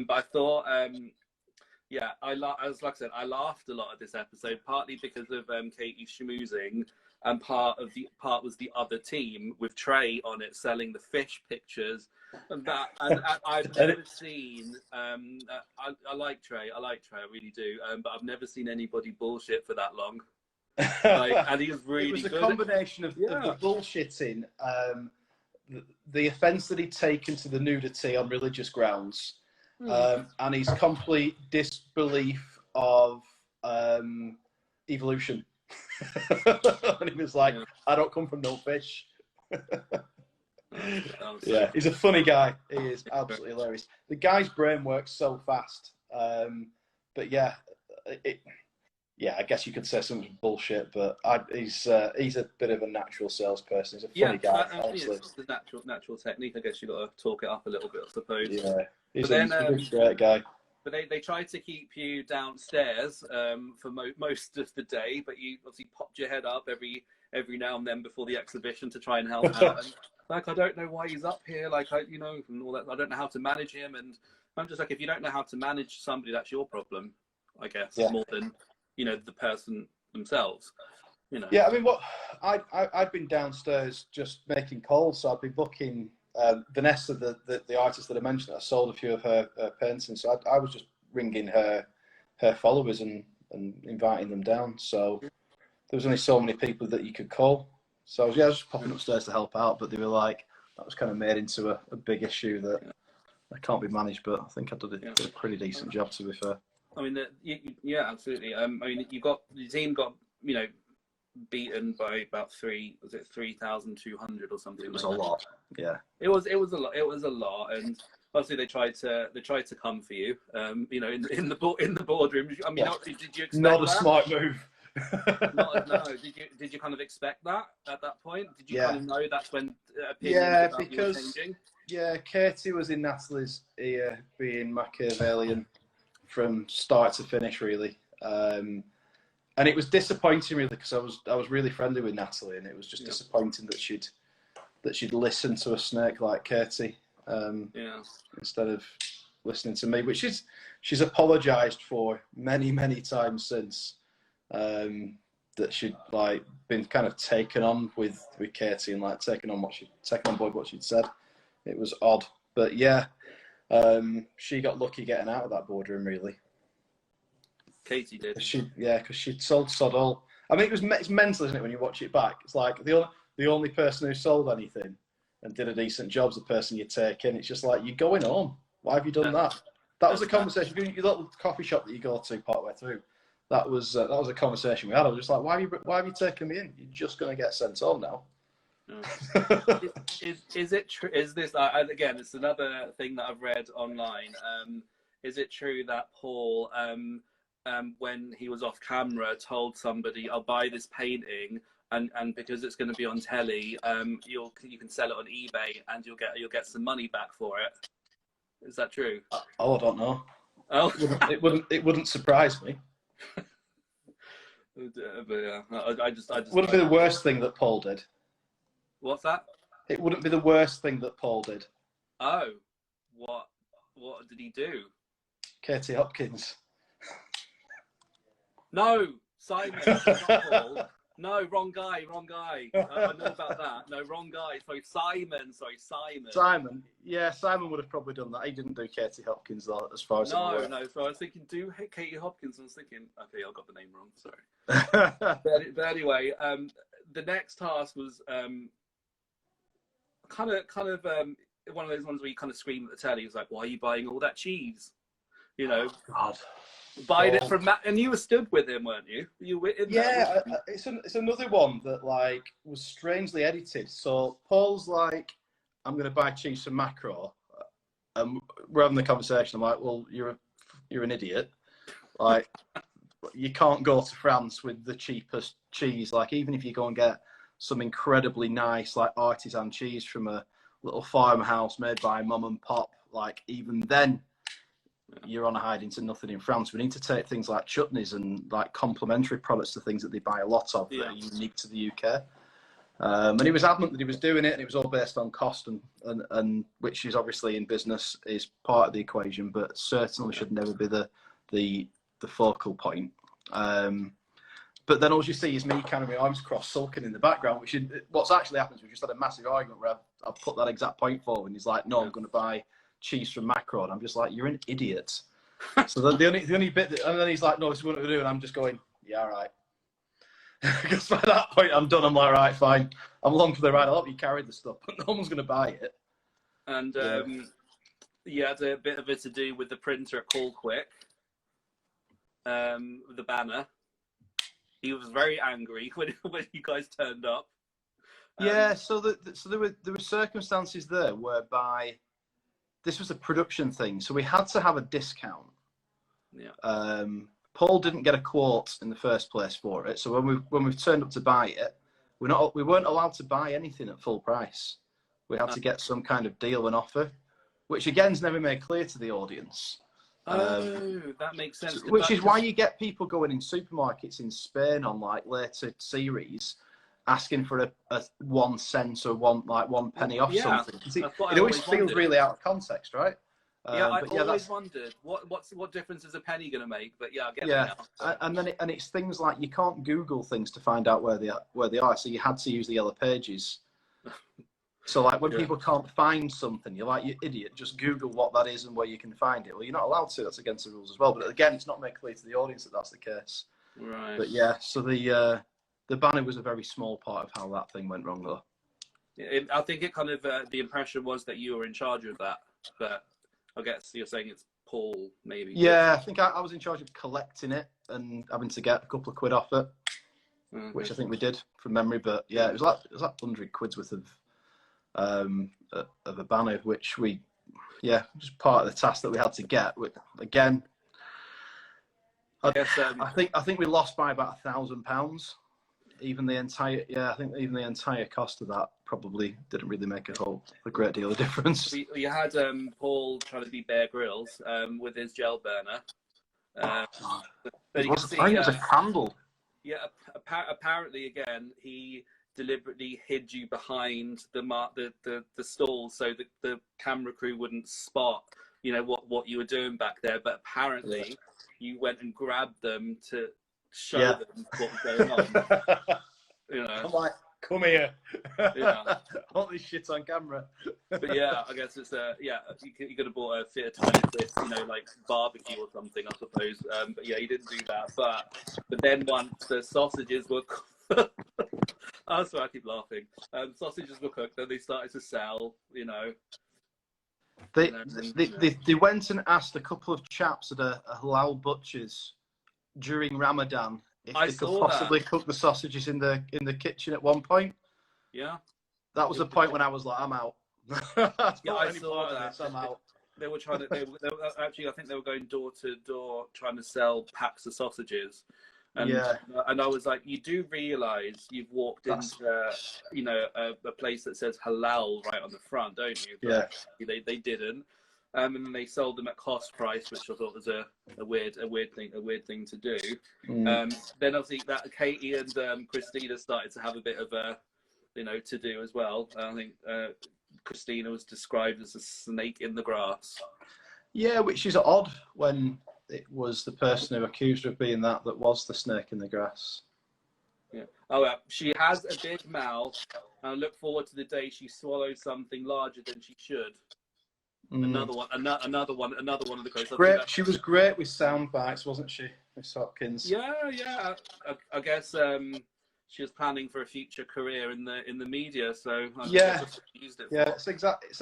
But I thought, yeah, as like I said, I laughed a lot at this episode, partly because of Katie schmoozing, and part was the other team with Trey on it selling the fish pictures, and I've never seen. I like Trey, I really do. But I've never seen anybody bullshit for that long. And he was really good. It was a combination of the bullshitting, the offence that he'd taken to the nudity on religious grounds, and his complete disbelief of evolution. And he was like, I don't come from no fish. Yeah, he's a funny guy. He is absolutely hilarious. The guy's brain works so fast. But yeah, I guess you could say some bullshit, but he's a bit of a natural salesperson. He's a funny guy. It's the natural technique. I guess you got to talk it up a little bit, I suppose. Yeah, he's a great guy. But they tried to keep you downstairs for most of the day, but you obviously popped your head up every now and then before the exhibition to try and help out. And like, I don't know why he's up here, like, and all that. I don't know how to manage him, and I'm just like, if you don't know how to manage somebody, that's your problem, I guess, more than the person themselves. Yeah, I mean, I've been downstairs just making calls, so I'd be booking. Vanessa, the artist that I mentioned, I sold a few of her paintings, so I was just ringing her followers and inviting them down. So there was only so many people that you could call. So I was just popping upstairs to help out, but they were like, that was kind of made into a big issue that I can't be managed, but I think I did a pretty decent job, to be fair. I mean, yeah, absolutely. I mean, your team got beaten by about 3,200 or something. It was a lot. Yeah. It was a lot. It was a lot, and obviously they tried to come for you. In the boardroom. I mean, did you expect not a smart move? No. Did you kind of expect that at that point? Did you kind of know that's when opinions about you were changing? Yeah, Katie was in Natalie's ear, being Machiavellian from start to finish, really. And it was disappointing, really, because I was really friendly with Natalie, and it was just disappointing that she'd listen to a snake like Katie instead of listening to me, which she's apologised for many times since. That she'd been kind of taken on with Katie and taken on board what she'd said. It was odd, but she got lucky getting out of that boardroom, really. Katie did. Because she'd sold sod all. I mean, it's mental, isn't it, when you watch it back? It's like the only person who sold anything and did a decent job's the person you take in. It's just like, you're going home. Why have you done that? That was a conversation. Your little coffee shop that you go to partway through. That was a conversation we had. I was just like, why have you taken me in? You're just going to get sent home now. Is it true? Is this again? It's another thing that I've read online. Is it true that Paul, when he was off camera, told somebody, "I'll buy this painting, and because it's going to be on telly, you can sell it on eBay, and you'll get some money back for it." Is that true? I don't know. Oh, it wouldn't surprise me. But yeah, I just wouldn't be the worst thing that Paul did. What's that? It wouldn't be the worst thing that Paul did. Oh, what did he do? Katie Hopkins. No, Simon, not Paul. No, wrong guy. I know about that. No, wrong guy. Simon. Simon. Yeah, Simon would have probably done that. He didn't do Katie Hopkins, though, as far as I'm aware. No. So I was thinking, do Katie Hopkins. I was thinking, okay, I got the name wrong. Sorry. but anyway, the next task was kind of one of those ones where you kind of scream at the telly. He was like, "Why are you buying all that cheese?" Oh, God. Buying it from Matt, and you were stood with him, weren't you? You were in that. It's another one that was strangely edited. So Paul's like, "I'm going to buy cheese from Macro," and we're having the conversation. I'm like, "Well, you're an idiot. Like, you can't go to France with the cheapest cheese. Like, even if you go and get some incredibly nice artisan cheese from a little farmhouse made by mum and pop, even then." You're on a hiding to nothing in France. We need to take things like chutneys and complementary products to things that they buy a lot of that are unique to the UK. And he was adamant that he was doing it, and it was all based on cost, and which is obviously in business is part of the equation, but certainly should never be the focal point. But then all you see is me kind of my arms crossed, sulking in the background, which is what's actually happened. We just had a massive argument where I've put that exact point forward, and he's like, "No, I'm going to buy cheese from Macro," and I'm just like, "You're an idiot." So the only bit, and then he's like, "No, this is what we're doing," and I'm just going, "Yeah, all right." Because by that point, I'm done. I'm like, "Right, fine. I'm along for the ride. I'll help you carry the stuff, but no one's going to buy it." And you had a bit of it to do with the printer at Call Quick, the banner. He was very angry when you guys turned up. Yeah, so there were circumstances there whereby this was a production thing, so we had to have a discount. Yeah. Paul didn't get a quote in the first place for it, so when we've turned up to buy it, we weren't allowed to buy anything at full price. We had to get some kind of deal and offer, which again's never made clear to the audience. That makes sense. Which is why you get people going in supermarkets in Spain on like later series, asking for a 1 cent or 1 penny off something. It always feels really out of context, right? Yeah, I always wondered what difference is a penny going to make. But yeah, I get it now. And it's things like you can't Google things to find out where they are, so you had to use the Yellow Pages. So like when people can't find something, you're like, "You idiot, just Google what that is and where you can find it." Well, you're not allowed to. That's against the rules as well. But again, it's not made clear to the audience that that's the case. Right. But yeah, so the banner was a very small part of how that thing went wrong, though. I think it kind of the impression was that you were in charge of that, but I guess you're saying it's Paul, maybe. Yeah, I think I was in charge of collecting it and having to get a couple of quid off it, which I think we did from memory. But yeah, it was like 100 quid's worth of a banner, which was part of the task that we had to get. Again, I think we lost by about £1,000. Even the entire cost of that probably didn't really make a great deal of difference. You had Paul trying to be Bear Grylls with his gel burner. It was a candle. Yeah, apparently again he deliberately hid you behind the stall so that the camera crew wouldn't spot what you were doing back there. But apparently you went and grabbed them to show them what was going on. I'm like, "Come here." Yeah. All this shit's on camera. But yeah, I guess it's you could have bought a theatre tiny twist, like barbecue or something, I suppose. But yeah, you didn't do that. But then once the sausages were I'm sorry, I keep laughing. Sausages were cooked, then they started to sell, They went and asked a couple of chaps at a halal butcher's during Ramadan if they could possibly cook the sausages in the kitchen at one point. Yeah. That was the point when I was like, "I'm out." Yeah, I saw that. I'm out. They were trying to. They were actually, I think they were going door to door trying to sell packs of sausages. And I was like, you do realise you've walked into a place that says halal right on the front, don't you? But they didn't. And then they sold them at cost price, which I thought was a weird thing to do. Then obviously that Katie and Christina started to have a bit of a to do as well. I think Christina was described as a snake in the grass. Yeah, which is odd when it was the person who accused her of being that was the snake in the grass. Yeah. Oh, yeah. She has a big mouth, and I look forward to the day she swallows something larger than she should. Another one of the quotes. Great. She was great with sound bites, wasn't she, Miss Hopkins? Yeah. I guess she was planning for a future career in the media, so I just used it. Yeah, it's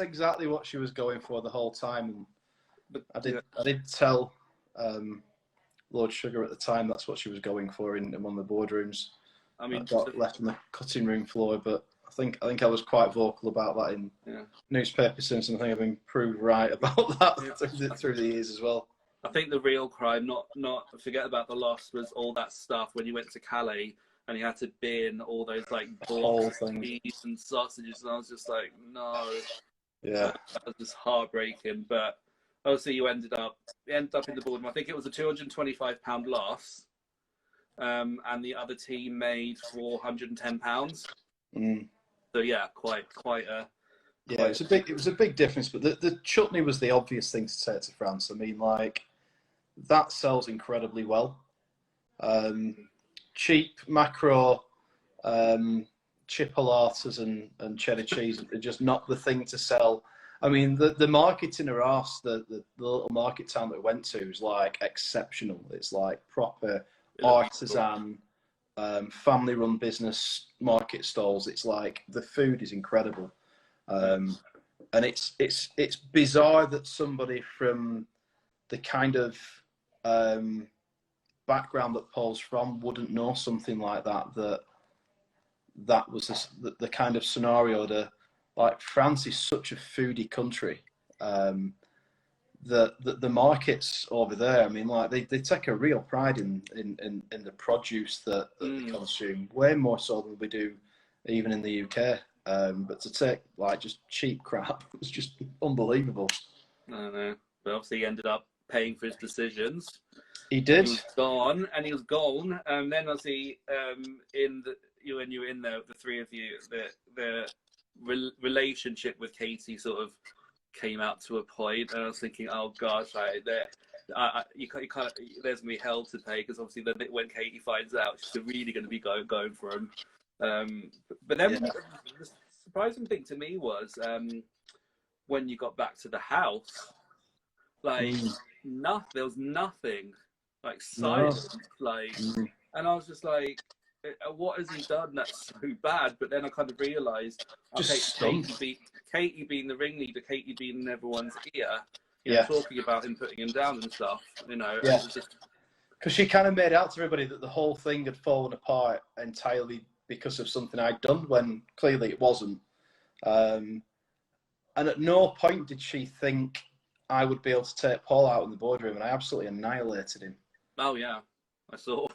exactly what she was going for the whole time. And I did tell Lord Sugar at the time that's what she was going for in one of the boardrooms. I mean, got left on the cutting room floor, but I think I was quite vocal about that in newspapers since, and I think I've been proved right about that through the years as well. I think the real crime, not forget about the loss, was all that stuff when you went to Calais and you had to bin all those like blocks of cheese and sausages, and I was just like, no. Yeah. That was just heartbreaking. But obviously you ended up in the boardroom. I think it was a £225 loss. And the other team made £410. Mm. So yeah, quite a. Yeah, it was a big difference, but the chutney was the obvious thing to take to France. I mean, like, that sells incredibly well. Cheap macro chipolatas and cheddar cheese are just not the thing to sell. I mean, the market in Arras, the little market town that we went to, is like exceptional. It's like proper artisan, family-run business market stalls. It's like the food is incredible. And it's bizarre that somebody from the kind of background that Paul's from wouldn't know something like that. That was the kind of scenario that, like, France is such a foodie country. The markets over there, I mean, like, they take a real pride in the produce that they consume, way more so than we do even in the UK. But to take, like, just cheap crap was just unbelievable. I don't know, but obviously he ended up paying for his decisions. He did. He was gone, and then obviously when you were in there, the three of you, the relationship with Katie sort of came out to a point, and I was thinking, oh gosh, like, you can't, there's gonna be hell to pay, because obviously then when Katie finds out, she's really going to be going for him. But then the surprising thing to me was when you got back to the house, like there was nothing, like silence, like, and I was just like, what has he done that's so bad? But then I kind of realised, Katie being the ringleader, Katie being in everyone's ear, you know, talking about him, putting him down and stuff, you know. Yeah. Because she kind of made out to everybody that the whole thing had fallen apart entirely because of something I'd done, when clearly it wasn't. And at no point did she think I would be able to take Paul out in the boardroom, and I absolutely annihilated him. Oh yeah, I saw.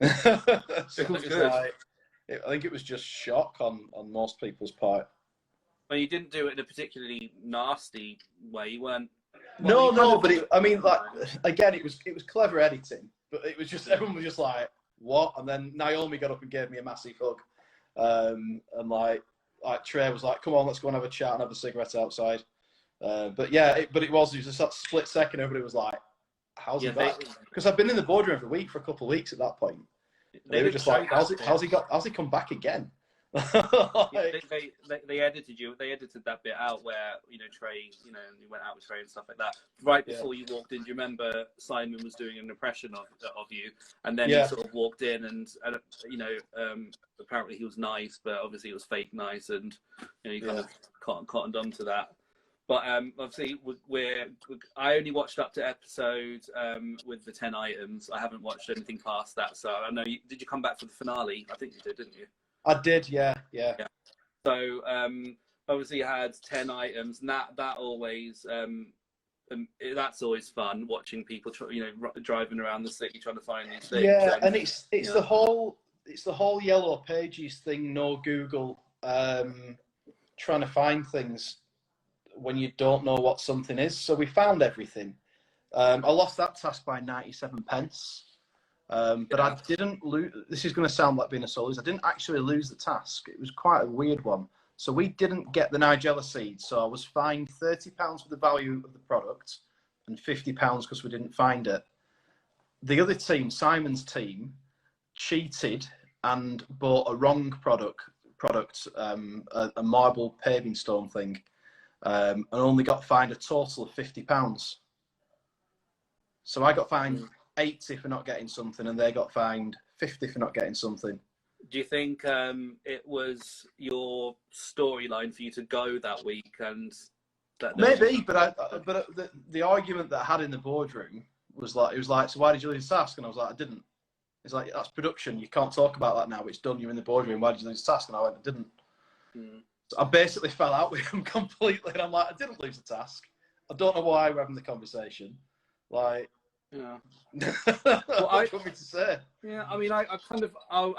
So it was like, I think it was just shock on most people's part. Well, you didn't do it in a particularly nasty way. You weren't. But I mean, like, again, it was clever editing, but it was just, everyone was just like, what? And then Naomi got up and gave me a massive hug, and like Trey was like, come on, let's go and have a chat and have a cigarette outside. But yeah, it was just that split second. Everybody was like, how's he back? Because I've been in the boardroom every week for a couple of weeks at that point. They were just like, how's he come back again? They edited that bit out where, you know, Trey, you know, you went out with Trey and stuff like that. Right before you walked in, do you remember Simon was doing an impression of you, and then he sort of walked in and you know, apparently he was nice, but obviously it was fake nice, and you know, you kind of cottoned on to that. But obviously, I only watched up to episode with the 10 items. I haven't watched anything past that. So I know did you come back for the finale? I think you did, didn't you? I did, yeah. So obviously you had 10 items, and that always that's always fun, watching people driving around the city trying to find these things. Yeah, and it's the whole Yellow Pages thing, no Google, trying to find things when you don't know what something is. So we found everything. I lost that task by 97 pence. But I didn't lose. This is going to sound like being a solo loser. I didn't actually lose the task. It was quite a weird one. So we didn't get the Nigella seed. So I was fined £30 for the value of the product and £50 because we didn't find it. The other team, Simon's team, cheated and bought a wrong product, a marble paving stone thing, and only got fined a total of £50. So I got fined 80 for not getting something, and they got fined 50 for not getting something. Do you think it was your storyline for you to go that week? And maybe, but the argument that I had in the boardroom was like, it was like, so why did you lose the task? And I was like, I didn't. It's like, that's production. You can't talk about that now. It's done. You're in the boardroom. Why did you lose the task? And I went, I didn't. So I basically fell out with him completely, and I'm like, I didn't lose the task. I don't know why we're having the conversation. Like, yeah. Well, what do you want me to say? Yeah, I mean, I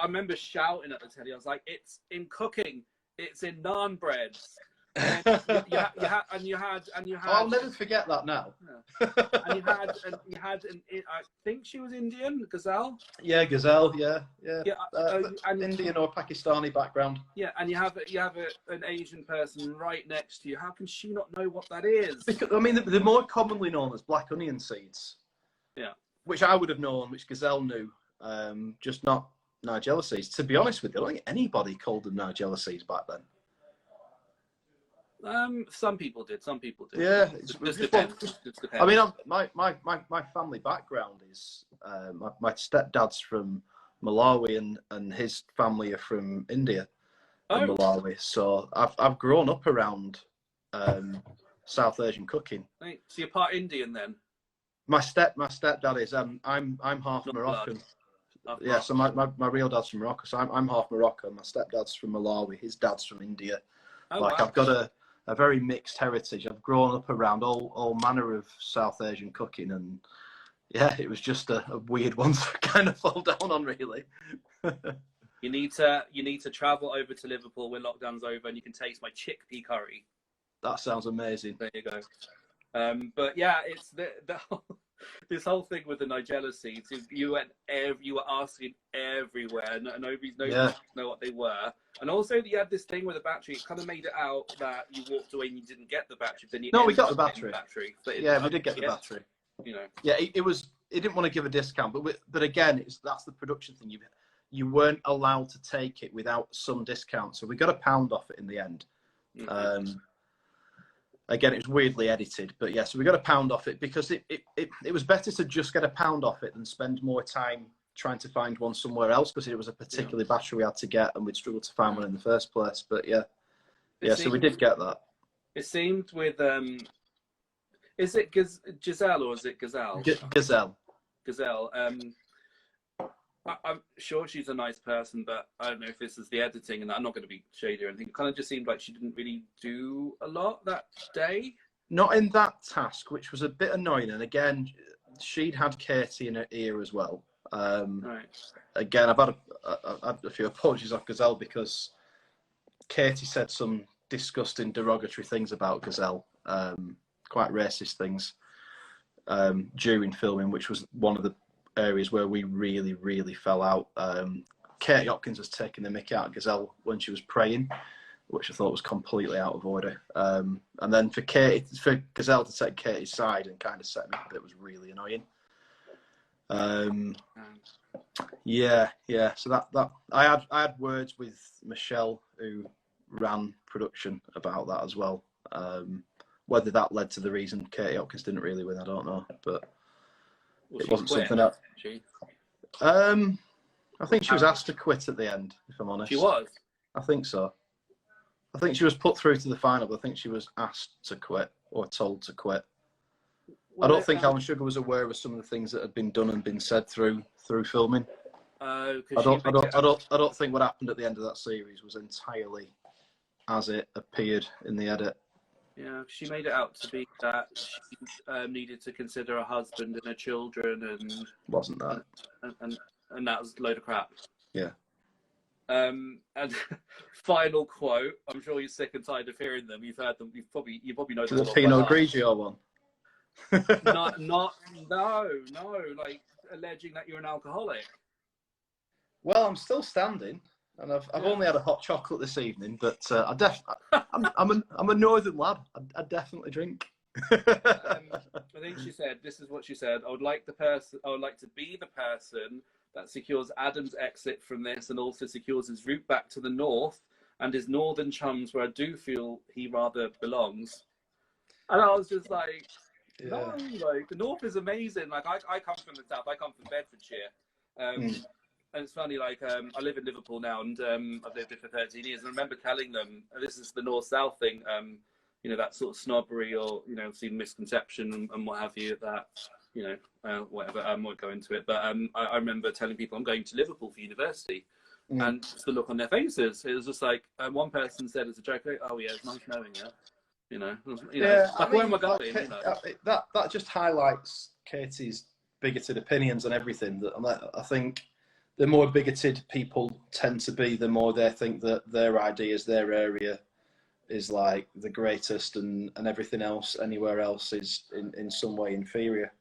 remember shouting at the telly. I was like, it's in cooking. It's in naan breads. And you had. I'll never forget that now. Yeah. and you had I think she was Indian, Gazelle. Yeah, Gazelle. Yeah. And Indian or Pakistani background. Yeah, and you have an Asian person right next to you. How can she not know what that is? Because, I mean, they're more commonly known as black onion seeds. Yeah. Which I would have known, which Gazelle knew, just not Nigella seeds. To be honest with you, I don't think anybody called them Nigella seeds back then. Some people did. Yeah, just depends. I mean, my family background is my stepdad's from Malawi and his family are from India and Malawi. So I've grown up around South Asian cooking. So you're part Indian then? My stepdad is. I'm half Not Moroccan. Yeah, so my real dad's from Morocco. So I'm half Moroccan. My stepdad's from Malawi. His dad's from India. Wow. I've got a very mixed heritage. I've grown up around all manner of South Asian cooking, and yeah, it was just a weird one to kind of fall down on, really. You need to travel over to Liverpool when lockdown's over, and you can taste my chickpea curry. That sounds amazing. There you go. But yeah, it's this whole thing with the Nigella seeds. You were asking everywhere. Nobody know what they were. And also, you had this thing with the battery. It kind of made it out that you walked away and you didn't get the battery. Then we got the battery. But we did get the battery. You know. Yeah, it didn't want to give a discount, but again, that's the production thing. You weren't allowed to take it without some discount, so we got £1 off it in the end. Mm-hmm. Again, it was weirdly edited, but yeah, so we got £1 off it because it was better to just get £1 off it than spend more time trying to find one somewhere else, because it was a particular battery we had to get and we'd struggled to find one in the first place. But so we did get that. It seemed with is it Giselle or is it Gazelle? Gazelle. Gazelle. I'm sure she's a nice person, but I don't know if this is the editing, and I'm not going to be shady or anything. It kind of just seemed like she didn't really do a lot that day. Not in that task, which was a bit annoying. And again, she'd had Katie in her ear as well. Right. Again, I've had a few apologies off Gazelle because Katie said some disgusting, derogatory things about Gazelle, quite racist things, during filming, which was one of the areas where we really, really fell out. Katie Hopkins was taking the mick out of Gazelle when she was praying, which I thought was completely out of order. And then for Gazelle to take Katie's side and kind of set me up, it was really annoying. So that I had words with Michelle, who ran production, about that as well. Whether that led to the reason Katie Hopkins didn't really win, I don't know, but it wasn't something that. I think she was asked to quit at the end, if I'm honest. She was? I think so. I think she was put through to the final, but I think she was asked to quit or told to quit. I don't think Alan Sugar was aware of some of the things that had been done and been said through filming. I don't think what happened at the end of that series was entirely as it appeared in the edit. Yeah, she made it out to be that she needed to consider her husband and her children, and wasn't that? And that was a load of crap. Yeah. And final quote. I'm sure you're sick and tired of hearing them. You've heard them. You probably know them. The Pinot Grigio one. No. Like alleging that you're an alcoholic. Well, I'm still standing. And I've only had a hot chocolate this evening, but I'm a northern lad. I definitely drink. I think she said, this is what she said: I would like to be the person that secures Adam's exit from this, and also secures his route back to the north and his northern chums, where I do feel he rather belongs. And I was just like, no, like the north is amazing. Like I come from the south. I come from Bedfordshire. And it's funny, like, I live in Liverpool now, and I've lived here for 13 years. And I remember telling them, this is the north-south thing, that sort of snobbery or, see misconception and what have you, that, whatever, I won't go into it. But I remember telling people I'm going to Liverpool for university. And just the look on their faces, it was just like, one person said as a joke, oh, yeah, it's nice knowing you. Where am I going? That just highlights Katie's bigoted opinions on everything. I think the more bigoted people tend to be, the more they think that their ideas, their area, is like the greatest, and everything else anywhere else is in some way inferior.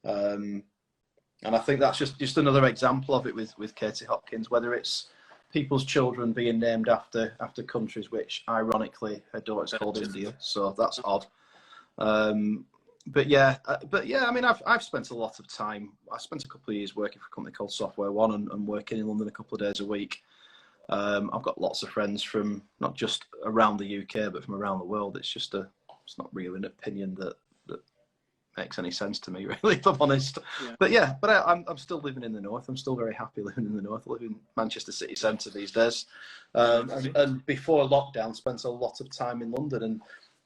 And I think that's just another example of it with Katie Hopkins, whether it's people's children being named after countries which ironically her daughter's called India, so that's odd. But yeah, I mean, I've spent a lot of time. I spent a couple of years working for a company called Software One and working in London a couple of days a week. I've got lots of friends from not just around the UK but from around the world. It's not really an opinion that makes any sense to me, really, if I'm honest. Yeah. But I'm still living in the north. I'm still very happy living in the north. I live in Manchester city centre these days. And before lockdown, spent a lot of time in London, and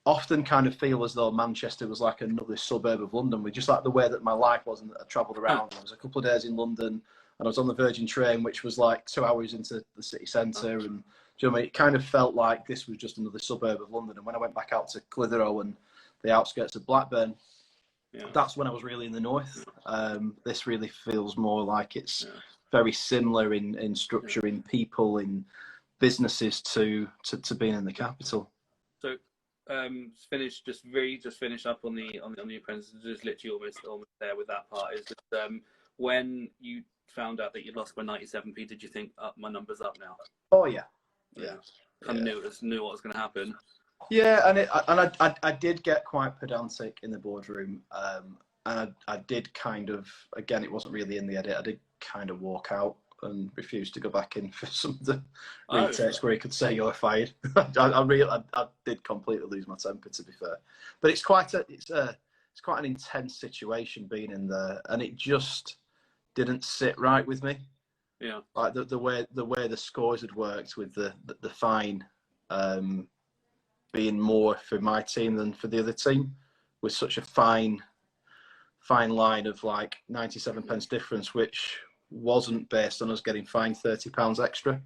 often kind of feel as though Manchester was like another suburb of London, with just like the way that my life was, and I travelled around. I was a couple of days in London, and I was on the Virgin train, which was like 2 hours into the city centre, and do you know what I mean? It kind of felt like this was just another suburb of London. And when I went back out to Clitheroe and the outskirts of Blackburn, that's when I was really in the north. This really feels more like it's very similar in structure, in people, in businesses to being in the capital. So just finish up on the Apprentice, just literally almost there with that part. Is that when you found out that you'd lost by 97p, did you think, my number's up now? Oh yeah. Kind of knew what was going to happen. Yeah, and I did get quite pedantic in the boardroom, and I did kind of, again, it wasn't really in the edit, I did kind of walk out and refuse to go back in for some of the retakes where he could say you're fired. I did completely lose my temper, to be fair. But it's quite an intense situation being in there, and it just didn't sit right with me. Yeah, like the way the scores had worked with the fine. Being more for my team than for the other team, with such a fine line of like 97 pence difference, which wasn't based on us getting fined £30 extra.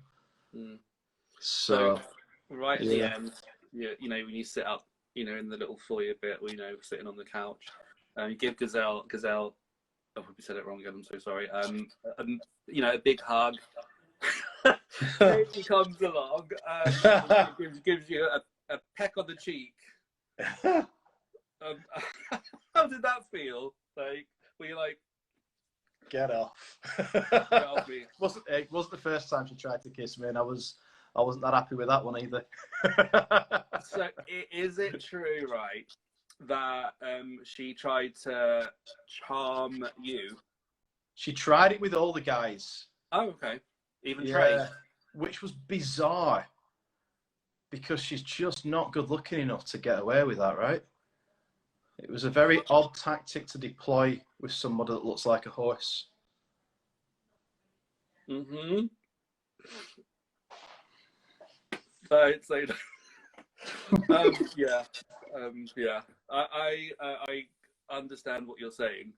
So right at the end, you know, when you sit up, you know, in the little foyer bit, you know, sitting on the couch, you give Gazelle, oh, I probably said it wrong again, I'm so sorry. You know, a big hug. He comes along, gives you a peck on the cheek. How did that feel? Like, were you like, get off? Get off me. It wasn't the first time she tried to kiss me, and I wasn't that happy with that one either. So is it true, right, that she tried to charm you? She tried it with all the guys. Oh, okay. Even Trey? Which was bizarre, because she's just not good looking enough to get away with that, right? It was a very odd tactic to deploy with somebody that looks like a horse. Mm-hmm. So yeah. I understand what you're saying.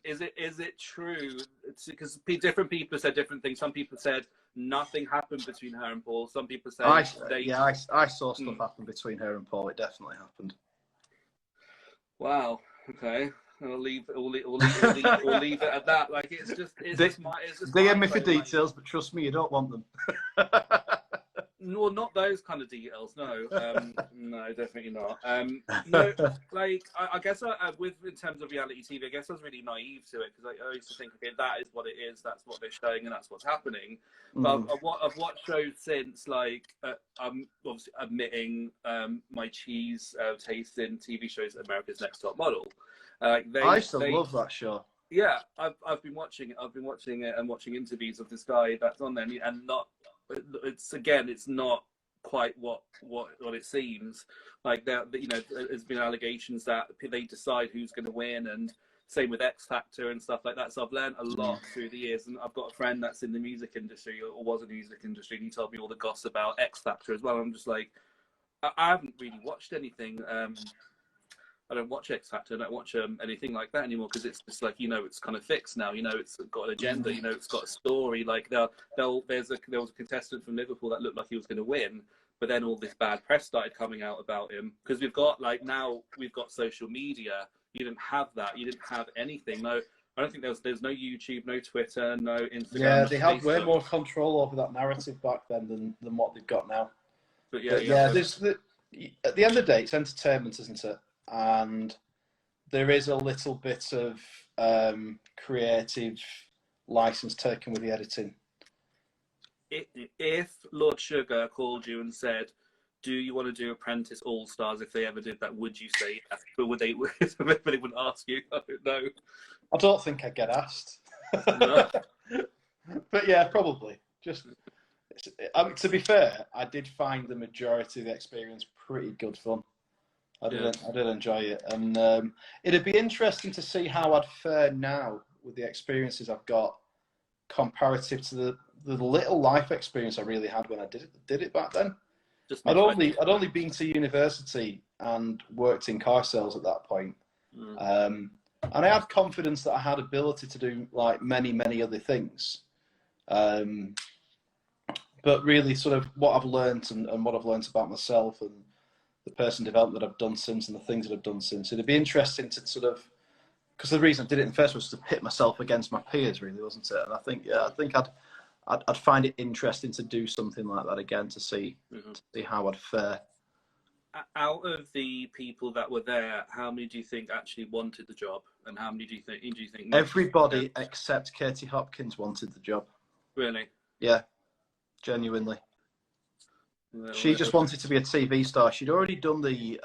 Is it true? Because different people said different things. Some people said nothing happened between her and Paul. Some people say I saw stuff happen between her and Paul. It definitely happened. Well, okay. We'll leave it at that. Like, it's just DM me for details, but trust me, you don't want them. No, not those kind of details. No, no, definitely not. No, like I guess in terms of reality TV, I guess I was really naive to it, because I used to think, okay, that is what it is. That's what they're showing, and that's what's happening. But I've watched shows since, like I'm obviously admitting my cheese tasting TV shows, America's Next Top Model. I used to love that show. Yeah, I've been watching it. I've been watching it and watching interviews of this guy that's on there, and not. It's not quite what it seems. Like, that, you know, there's been allegations that they decide who's going to win, and same with X Factor and stuff like that. So I've learned a lot through the years, and I've got a friend that's in the music industry, or was in the music industry, and he told me all the gossip about X Factor as well. I'm just like, I haven't really watched anything. I don't watch X Factor. I don't watch anything like that anymore, because it's just like, you know, it's kind of fixed now. You know, it's got an agenda. You know, it's got a story. Like, there was a contestant from Liverpool that looked like he was going to win, but then all this bad press started coming out about him, because we've got social media. You didn't have that. You didn't have anything. No, I don't think there's no YouTube, no Twitter, no Instagram. Yeah, they had way more control over that narrative back then than what they've got now. But at the end of the day, it's entertainment, isn't it? And there is a little bit of creative license taken with the editing. If Lord Sugar called you and said, "Do you want to do Apprentice All Stars?" If they ever did that, would you say yes? But would they? But they wouldn't ask you. I don't know. I don't think I'd get asked. No. But yeah, probably. Just to be fair, I did find the majority of the experience pretty good fun. I did enjoy it, and it'd be interesting to see how I'd fare now with the experiences I've got comparative to the little life experience I really had when I did it back then. I'd only been to university and worked in car sales at that point. And I had confidence that I had ability to do like many other things. But really sort of what I've learned and what I've learned about myself and the personal development that I've done since and the things that I've done since, it'd be interesting to sort of, because the reason I did it in the first was to pit myself against my peers, really, wasn't it? And I think I'd find it interesting to do something like that again to see how I'd fare. Out of the people that were there, how many do you think actually wanted the job, and how many do you think? Everybody except Katie Hopkins wanted the job. Really? Yeah, genuinely. She just wanted to be a TV star. She'd already done a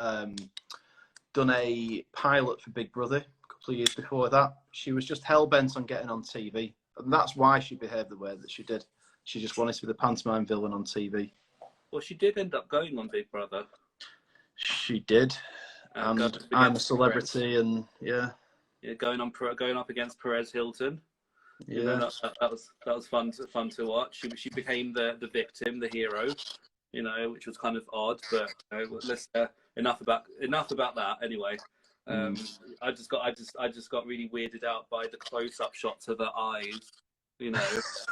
pilot for Big Brother a couple of years before that. She was just hell bent on getting on TV, and that's why she behaved the way that she did. She just wanted to be the pantomime villain on TV. Well, she did end up going on Big Brother. She did, and I'm a celebrity, Perez. And yeah, going up against Perez Hilton. Yeah, you know, that was fun to watch. She became the victim, the hero, you know, which was kind of odd. But you know, let's enough about that. Anyway, I just got really weirded out by the close-up shots of her eyes. You know, just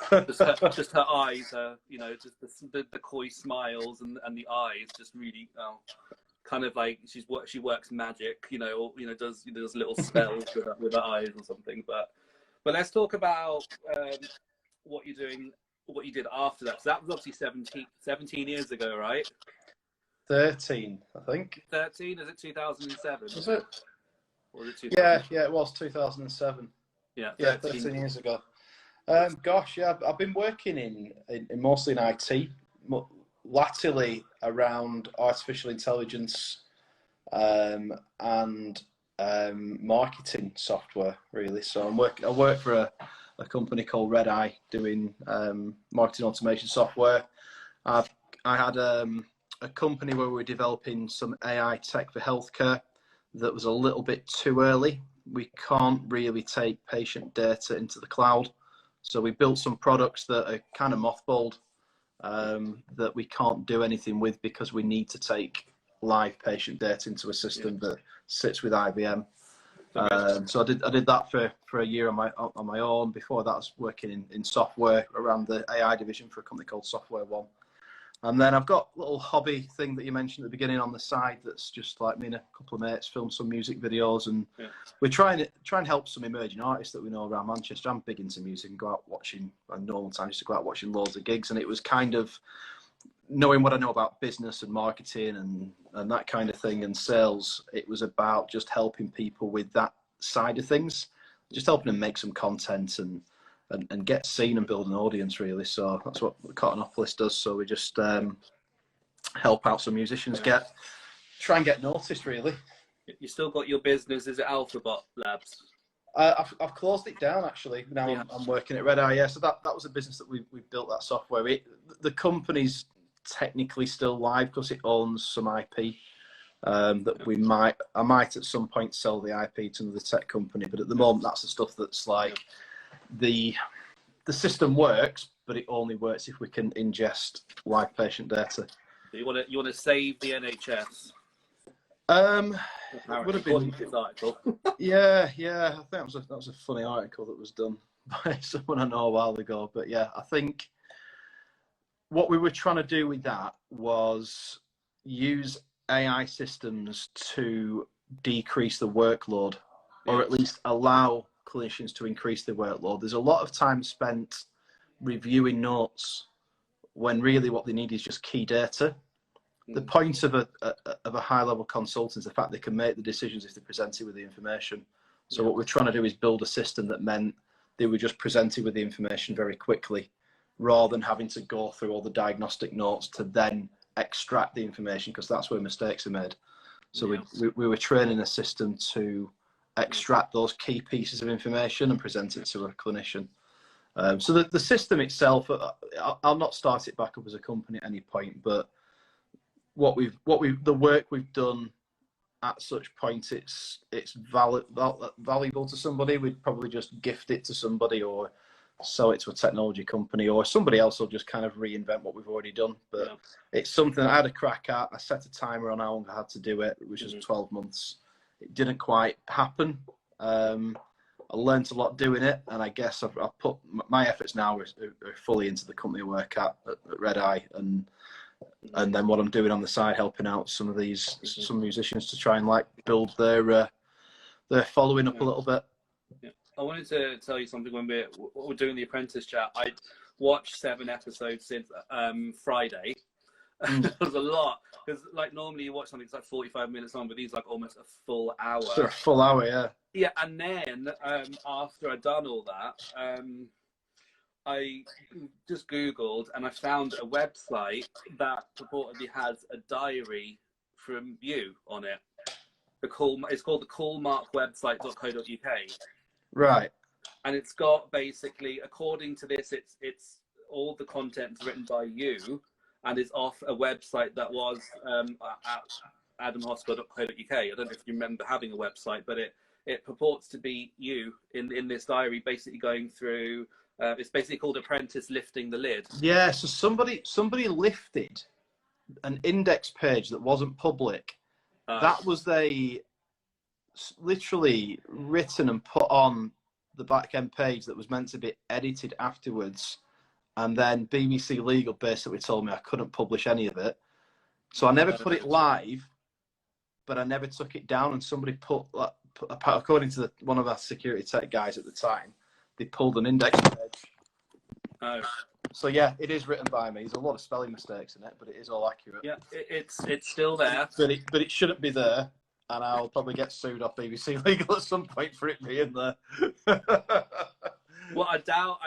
her eyes. You know, just the coy smiles and the eyes. Just really. Kind of like she works magic, you know, or does little spells with her eyes or something. But let's talk about what you did after that. So that was obviously 17 years ago, right? 13, I think. 13? Is it 2007? Was it? Or was it yeah, it was 2007. Yeah, 13 years ago. Gosh, yeah, I've been working in mostly in IT. Latterly around artificial intelligence and marketing software, really. So I work for a company called Red Eye doing marketing automation software. I had a company where we were developing some AI tech for healthcare that was a little bit too early. We can't really take patient data into the cloud. So we built some products that are kind of mothballed. That we can't do anything with because we need to take live patient data into a system that sits with IBM. So I did that for a year on my own. Before that, I was working in software around the AI division for a company called Software One. And then I've got a little hobby thing that you mentioned at the beginning on the side that's just like me and a couple of mates film some music videos, and we're trying to help some emerging artists that we know around Manchester. I'm big into music and go out watching, at normal times, used to go out watching loads of gigs, and it was kind of knowing what I know about business and marketing and that kind of thing and sales. It was about just helping people with that side of things, just helping them make some content and get seen and build an audience, really. So that's what Cottonopolis does. So we just help out some musicians try and get noticed, really. You still got your business? Is it Alphabot Labs? I've closed it down, actually. Now I'm working at Red Eye. Yeah, so that was a business that we built that software. The company's technically still live because it owns some IP that I might at some point sell the IP to another tech company. But at the moment, that's the stuff that's like. The system works, but it only works if we can ingest live patient data. You want to save the NHS? Would have been this article. yeah. I think that was a funny article that was done by someone I know a while ago. But yeah, I think what we were trying to do with that was use AI systems to decrease the workload, or at least allow clinicians to increase their workload. There's a lot of time spent reviewing notes when really what they need is just key data. The point of a high level consultant is the fact they can make the decisions if they're presented with the information. So what we're trying to do is build a system that meant they were just presented with the information very quickly, rather than having to go through all the diagnostic notes to then extract the information, because that's where mistakes are made. So we were training a system to extract those key pieces of information and present it to a clinician. So the system itself, I'll not start it back up as a company at any point, but the work we've done at such point, it's valuable to somebody. We'd probably just gift it to somebody or sell it to a technology company, or somebody else will just kind of reinvent what we've already done. But it's something I had a crack at. I set a timer on how long I had to do it, which was 12 months. It didn't quite happen. I learned a lot doing it, and I guess I've put my efforts now are fully into the company I work at Red Eye, and then what I'm doing on the side, helping out some musicians to try and like build their following up a little bit. I wanted to tell you something. When we're doing the Apprentice chat, I watched 7 episodes since Friday. It was a lot, because like normally you watch something that's like 45 minutes long, but these like almost a full hour. So a full hour, yeah. Yeah, and then after I'd done all that, I just Googled and I found a website that purportedly has a diary from you on it. It's called the callmarkwebsite.co.uk. Right. And it's got basically, according to this, it's all the content written by you, and is off a website that was at adamhosker.co.uk. I don't know if you remember having a website, but it purports to be you in this diary, basically going through. It's basically called Apprentice Lifting the Lid. Yeah, so somebody lifted an index page that wasn't public. That was literally written and put on the back end page that was meant to be edited afterwards, and then BBC Legal basically told me I couldn't publish any of it, so I never put it live, but I never took it down. And somebody put according to one of our security tech guys at the time, they pulled an index page. So yeah, it is written by me. There's a lot of spelling mistakes in it, but it is all accurate. Yeah, it's still there, but it shouldn't be there. And I'll probably get sued off BBC Legal at some point for it being there. Well, I doubt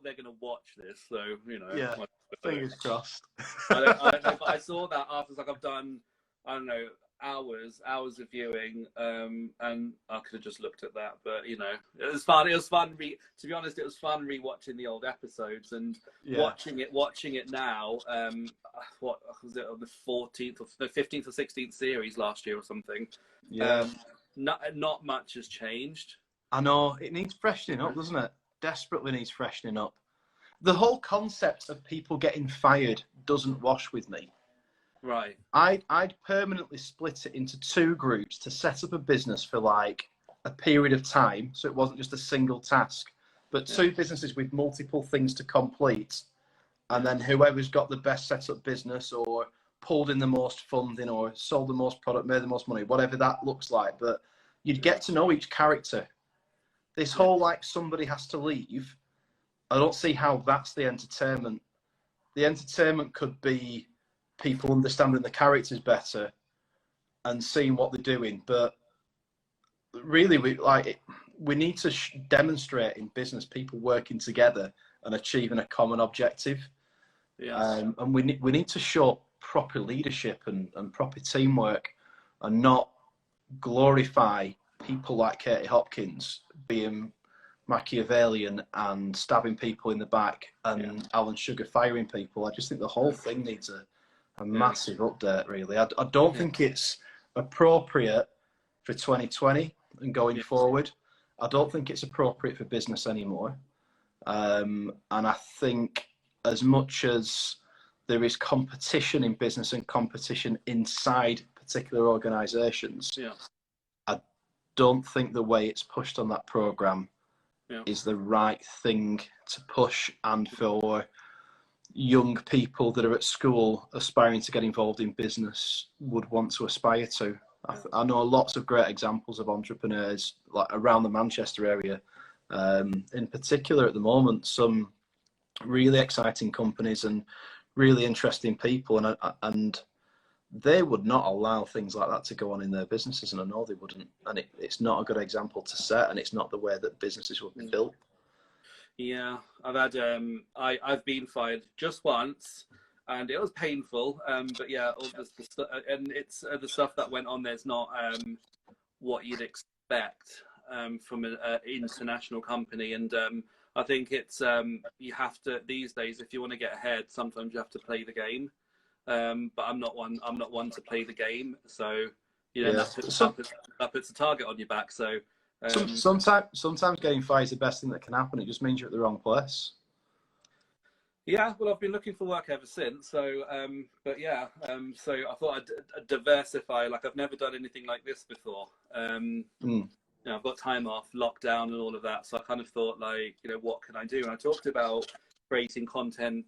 they're going to watch this, so you know. Yeah, fingers crossed. I don't know, but I saw that after, like, I've done, I don't know, hours of viewing, and I could have just looked at that, but you know, it was fun. To be honest, it was fun rewatching the old episodes and watching it now. What was it, on the 14th or the 15th or 16th series last year or something? Yeah. Not much has changed. I know, it needs freshening up, doesn't it? Desperately needs freshening up. The whole concept of people getting fired doesn't wash with me. Right. I'd permanently split it into 2 groups to set up a business for like a period of time, so it wasn't just a single task, but 2 businesses with multiple things to complete, and then whoever's got the best set up business, or pulled in the most funding, or sold the most product, made the most money, whatever that looks like. But you'd get to know each character. This whole like somebody has to leave, I don't see how that's the entertainment. The entertainment could be people understanding the characters better and seeing what they're doing. But really, we need to demonstrate in business people working together and achieving a common objective. And we need to show proper leadership and proper teamwork, and not glorify people like Katie Hopkins being Machiavellian and stabbing people in the back, and Alan Sugar firing people. I just think the whole thing needs a massive update, really. I don't think it's appropriate for 2020 and going forward. I don't think it's appropriate for business anymore. And I think as much as there is competition in business and competition inside particular organisations, I don't think the way it's pushed on that programme is the right thing to push, and for young people that are at school aspiring to get involved in business would want to aspire to. I know lots of great examples of entrepreneurs like around the Manchester area, in particular at the moment, some really exciting companies and really interesting people, and they would not allow things like that to go on in their businesses, and I know they wouldn't. And it's not a good example to set, and it's not the way that businesses would be built. Yeah, I've had I've been fired just once, and it was painful. But yeah, all the stuff, and it's the stuff that went on there's not what you'd expect from an international company, and I think it's you have to these days, if you want to get ahead, sometimes you have to play the game. But I'm not one to play the game, so you know that puts a target on your back. So. Sometimes getting fired is the best thing that can happen. It just means you're at the wrong place. Yeah, well, I've been looking for work ever since. So, but yeah, so I thought I'd diversify. Like I've never done anything like this before. You know, I've got time off, lockdown, and all of that. So I kind of thought, like, you know, what can I do? And I talked about creating content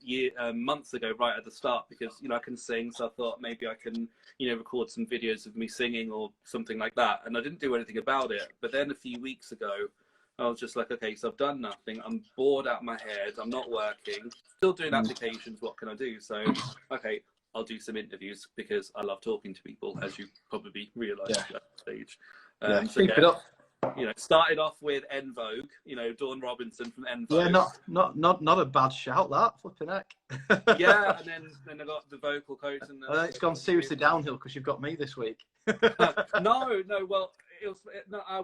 months ago, right at the start, because you know I can sing. So I thought maybe I can, you know, record some videos of me singing or something like that. And I didn't do anything about it. But then a few weeks ago, I was just like, okay, so I've done nothing. I'm bored out of my head. I'm not working. Still doing applications. What can I do? So, okay, I'll do some interviews because I love talking to people, as you probably realise at that stage. So keep it up. You know, started off with En Vogue. You know, Dawn Robinson from En Vogue. Yeah, not a bad shout. That flipping heck. Yeah, and then I got the vocal coach, and it's gone seriously downhill because you've got me this week. No. Well, I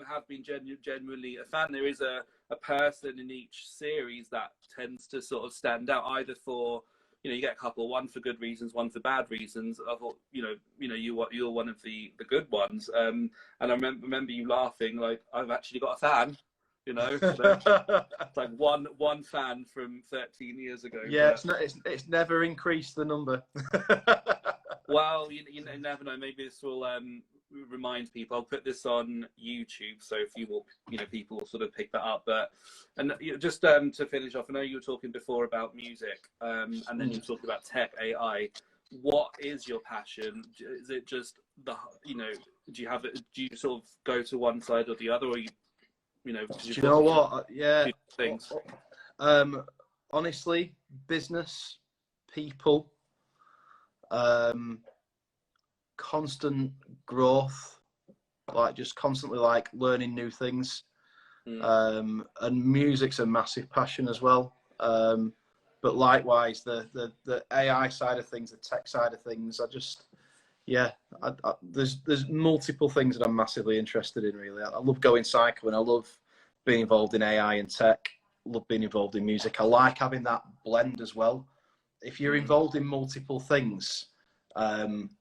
have been genuinely a fan. There is a person in each series that tends to sort of stand out, either for, you know, you get a couple, one for good reasons, one for bad reasons. I thought, you're one of the good ones. And I remember you laughing, like, I've actually got a fan, you know. So it's like one fan from 13 years ago. Yeah, but it's never increased the number. Well, you never know. Maybe this will remind people. I'll put this on YouTube, so if you will, you know, people will sort of pick that up. But just to finish off, I know you were talking before about music, and then you talked about tech, AI. What is your passion? Is it just do you have it? Do you sort of go to one side or the other, or you know? Do you know what? Yeah. Things. Honestly, business, people. Constant growth, like just constantly like learning new things. And music's a massive passion as well. But likewise, the AI side of things, the tech side of things, there's multiple things that I'm massively interested in. Really, I love going cycle, and I love being involved in AI and tech. I love being involved in music. I like having that blend as well. If you're involved in multiple things,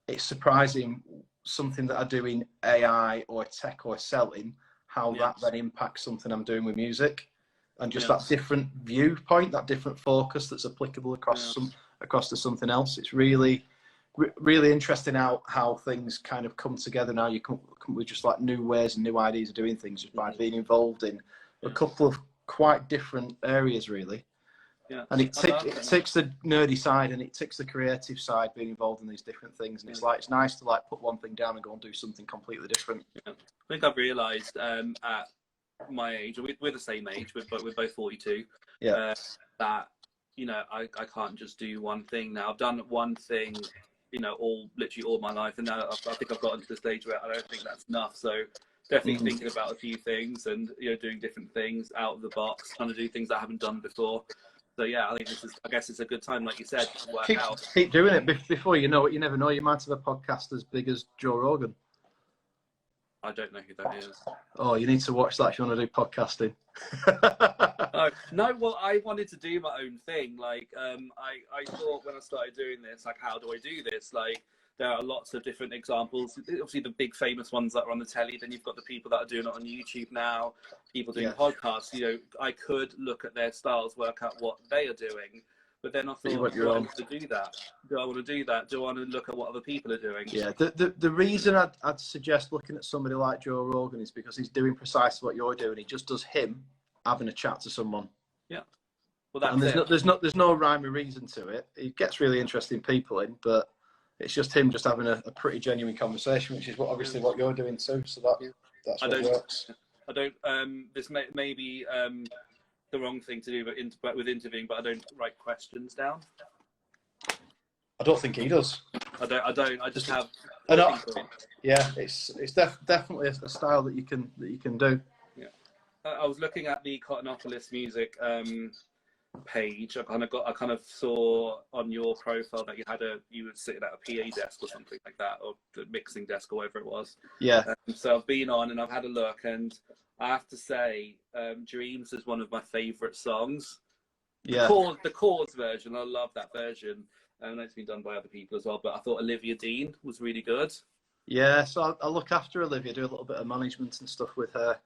it's surprising something that I do in AI or tech or selling, how that then impacts something I'm doing with music, and just that different viewpoint, that different focus that's applicable across to something else. It's really interesting how things kind of come together now. You come with just like new ways and new ideas of doing things just by being involved in a couple of quite different areas, really. Yeah. And it takes the nerdy side and it takes the creative side, being involved in these different things. And it's like, it's nice to like put one thing down and go and do something completely different. Yeah. I think I've realised at my age, we're the same age, we're both 42, that, you know, I can't just do one thing now. I've done one thing, you know, literally all my life. And now I think I've gotten to the stage where I don't think that's enough. So definitely thinking about a few things and, you know, doing different things out of the box, trying to do things I haven't done before. So yeah, I think I guess it's a good time, like you said, to work out. Keep doing it. Before you know it, you never know. You might have a podcast as big as Joe Rogan. I don't know who that is. Oh, you need to watch that if you want to do podcasting. No, well, I wanted to do my own thing. Like, I thought when I started doing this, like, how do I do this? Like, there are lots of different examples. Obviously, the big famous ones that are on the telly. Then you've got the people that are doing it on YouTube now. People doing podcasts. You know, I could look at their styles, work out what they are doing. But then I thought, do I want to do that? Do I want to do that? Do I want to look at what other people are doing? Yeah, the reason I'd suggest looking at somebody like Joe Rogan is because he's doing precisely what you're doing. He just does him having a chat to someone. Yeah. Well, that's and there's no rhyme or reason to it. He gets really interesting people in, but it's just him just having a pretty genuine conversation, which is obviously what you're doing too. So that's what works. I don't. This may be the wrong thing to do, but with interviewing, but I don't write questions down. I don't think he does. I just have. Yeah, it's definitely a style that you can do. Yeah, I was looking at the Cottonopolis music page. I kind of saw on your profile that you were sitting at a PA desk or something like that, or the mixing desk or whatever it was. Yeah. So I've been on and I've had a look, and I have to say, Dreams is one of my favourite songs. Yeah. The chords version, I love that version. I know it's been done by other people as well, but I thought Olivia Dean was really good. Yeah, so I look after Olivia, do a little bit of management and stuff with her.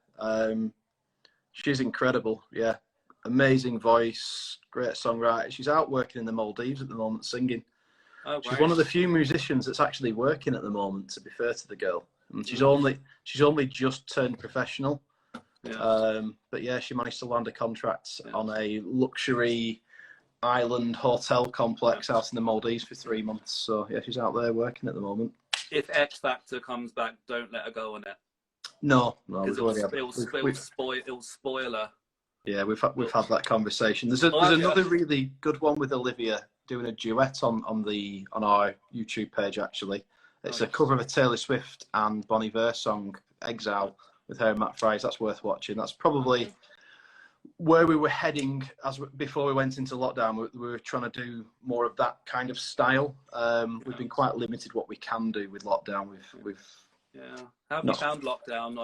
She's incredible. Yeah. Amazing voice, great songwriter. She's out working in the Maldives at the moment singing. Oh, she's one of the few musicians that's actually working at the moment, to be fair to the girl. And she's only just turned professional. Yeah. But yeah, she managed to land a contract on a luxury island hotel complex out in the Maldives for 3 months. So yeah, she's out there working at the moment. If X Factor comes back, don't let her go on it. No, it'll spoil her. Yeah, we've had that conversation. There's another really good one with Olivia doing a duet on our YouTube page. Actually, it's a cover of a Taylor Swift and Bon Iver song, "Exile," with her and Matt Fries. That's worth watching. That's probably where we were heading before we went into lockdown. We were trying to do more of that kind of style. We've been quite limited what we can do with lockdown. How have you found lockdown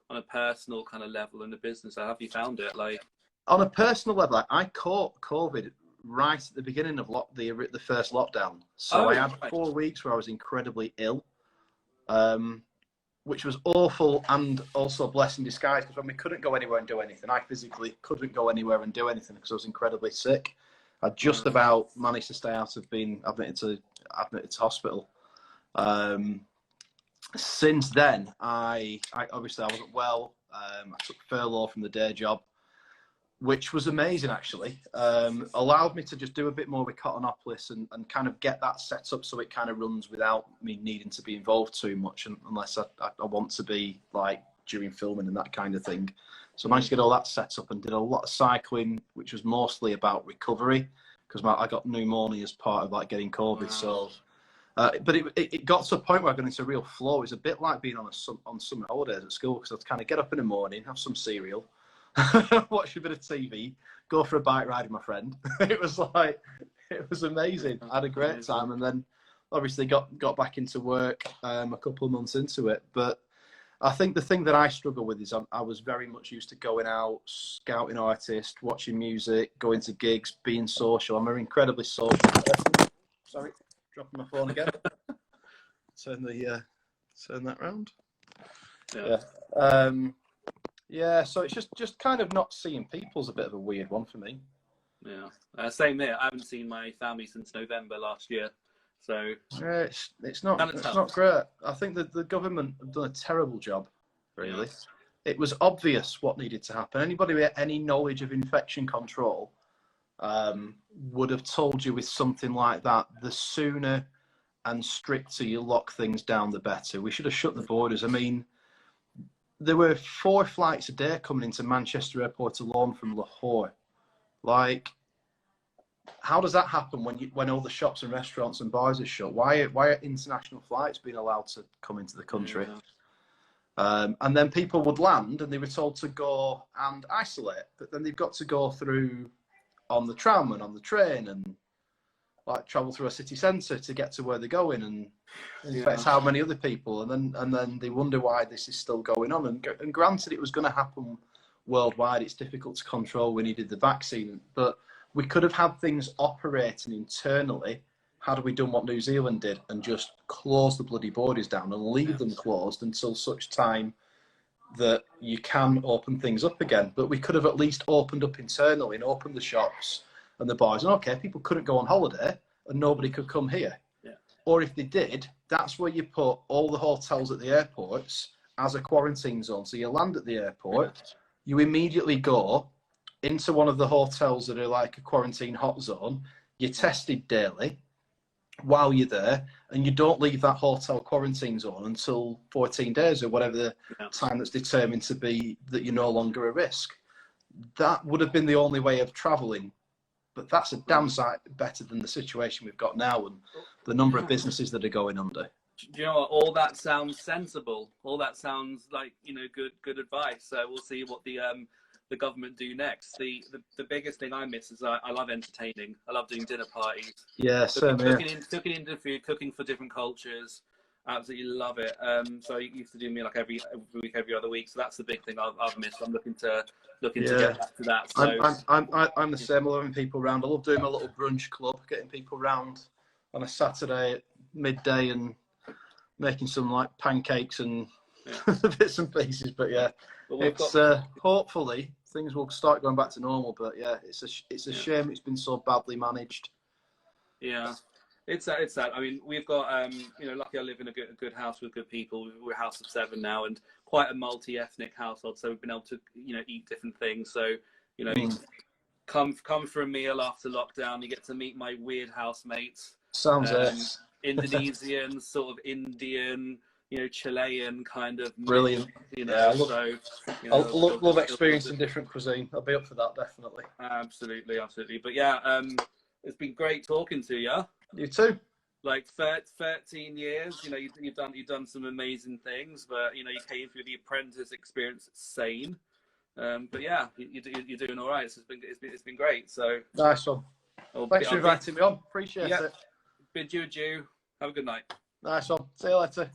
on a personal kind of level in the business? How have you found it? Like, on a personal level, I caught COVID right at the beginning of the first lockdown. So I had 4 weeks where I was incredibly ill, which was awful and also a blessing in disguise, because when we couldn't go anywhere and do anything, I physically couldn't go anywhere and do anything because I was incredibly sick. I just about managed to stay out of being admitted to hospital. Since then, I obviously I wasn't well. I took furlough from the day job, which was amazing actually. Allowed me to just do a bit more with Cottonopolis and kind of get that set up so it kind of runs without me needing to be involved too much, unless I want to be, like during filming and that kind of thing. So I managed to get all that set up and did a lot of cycling, which was mostly about recovery, because I got pneumonia as part of like getting COVID. Wow. So. But it got to a point where I got into a real flow. It was a bit like being on summer holidays at school, because I'd kind of get up in the morning, have some cereal, watch a bit of TV, go for a bike ride with my friend. It was amazing. I had a great time, and then obviously got back into work a couple of months into it. But I think the thing that I struggle with is I was very much used to going out, scouting artists, watching music, going to gigs, being social. I'm an incredibly social person. Sorry. Dropping my phone again. Turn that round. Yeah. So it's just kind of not seeing people's a bit of a weird one for me. Yeah. Same here. I haven't seen my family since November last year. So it's not great. I think that the government have done a terrible job. Really, it was obvious what needed to happen. Anybody with any knowledge of infection control would have told you with something like that, the sooner and stricter you lock things down, the better. We should have shut the borders. I mean, there were 4 flights a day coming into Manchester Airport alone from Lahore. Like, how does that happen when all the shops and restaurants and bars are shut? Why are international flights being allowed to come into the country? And then people would land and they were told to go and isolate, but then they've got to go through on the tram and on the train and like travel through a city centre to get to where they're going, and infect how many other people, and then they wonder why this is still going on. And granted, it was going to happen worldwide. It's difficult to control. We needed the vaccine, but we could have had things operating internally had we done what New Zealand did and just close the bloody borders down and leave them closed until such time that you can open things up again. But we could have at least opened up internally and opened the shops and the bars. And okay, people couldn't go on holiday and nobody could come here. Or if they did, that's where you put all the hotels at the airports as a quarantine zone. So you land at the airport, you immediately go into one of the hotels that are like a quarantine hot zone. You're tested daily while you're there, and you don't leave that hotel quarantine zone until 14 days or whatever the time that's determined to be that you're no longer a risk. That would have been the only way of travelling but that's a damn sight better than the situation we've got now and the number of businesses that are going under. Do you know what? All that sounds sensible. All that sounds like, you know, good advice. So we'll see what the government do next. The biggest thing I miss is I love entertaining. I love doing dinner parties. Yeah, same here. Cooking into food, cooking for different cultures. Absolutely love it. So you used to do me like every week, every other week. So that's the big thing I've missed. I'm looking to get back to that. So I'm the same. I love having people around. I love doing my little brunch club, getting people round on a Saturday at midday and making some like pancakes and bits and pieces. But yeah, it's hopefully things will start going back to normal. But yeah, it's a shame it's been so badly managed. Yeah. It's sad. I mean, we've got, you know, luckily I live in a good house with good people. We're a house of 7 now and quite a multi-ethnic household. So we've been able to, you know, eat different things. So, you know, come for a meal after lockdown. You get to meet my weird housemates. Sounds Indonesian, sort of Indian, you know, Chilean kind of. Brilliant. You know, I love experiencing different cuisine. I'll be up for that, definitely. Absolutely. But yeah, it's been great talking to you. You too. Like 13 years, you know, you've done some amazing things, but you know, you came through the Apprentice experience. It's sane, but yeah, you're doing all right. So it's been great. So nice one. Thanks for inviting me on. Appreciate it. Bid you adieu. Have a good night. Nice one. See you later.